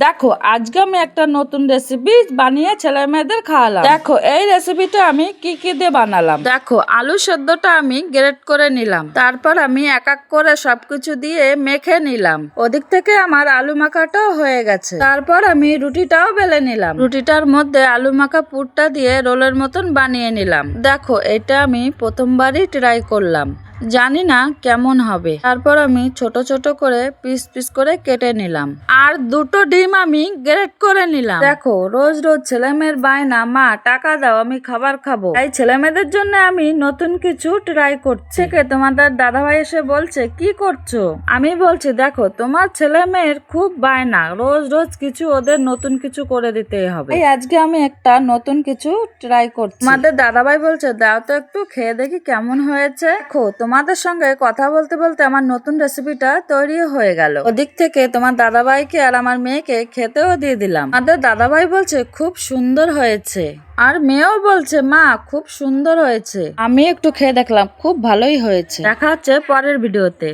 দেখো আজকে আমি একটা নতুন রেসিপি বানিয়ে ছেলে মেয়েদের খাওয়ালাম। দেখো এই রেসিপিটা আমি কি কি দিয়ে বানালাম। দেখো আলু সেদ্ধটা আমি গ্রেট করে নিলাম, তারপর আমি এক এক করে সবকিছু দিয়ে মেখে নিলাম। ওদিক থেকে আমার আলু মাখাটাও হয়ে গেছে। তারপর আমি রুটিটাও বেলে নিলাম, রুটিটার মধ্যে আলু মাখা পুরটা দিয়ে রোলের মতন বানিয়ে নিলাম। দেখো এটা আমি প্রথমবারই ট্রাই করলাম, জানি না কেমন হবে। তারপর আমি ছোট ছোট করে পিস পিস করে কেটে নিলাম, আর দুটো ডিম আমি গ্রেট করে নিলাম। দেখো রোজ রোজ ছেলে মেয়ের বায়না, মা টাকা দাও আমি খাবার খাবো, তাই ছেলে মেয়েদের জন্য আমি নতুন কিছু ট্রাই করছি। তোমাদের দাদাভাই এসে বলছে কি করছো, আমি বলছি দেখো তোমার ছেলে মেয়ের খুব বায়না, রোজ রোজ কিছু ওদের নতুন কিছু করে দিতেই হবে, এই আজকে আমি একটা নতুন কিছু ট্রাই করছি। তোমাদের দাদাভাই বলছে দাও তো একটু খেয়ে দেখি কেমন হয়েছে। দেখো তোমাদের সঙ্গে কথা বলতে বলতে আমার নতুন রেসিপিটা তৈরি হয়ে গেল। ওদিক থেকে তোমার দাদাভাইকে আর আমার মেয়েকে খেতেও দিয়ে দিলাম। আমাদের দাদাভাই বলছে খুব সুন্দর হয়েছে, আর মেয়েও বলছে মা খুব সুন্দর হয়েছে। আমি একটু খেয়ে দেখলাম, খুব ভালোই হয়েছে। দেখা হচ্ছে পরের ভিডিওতে।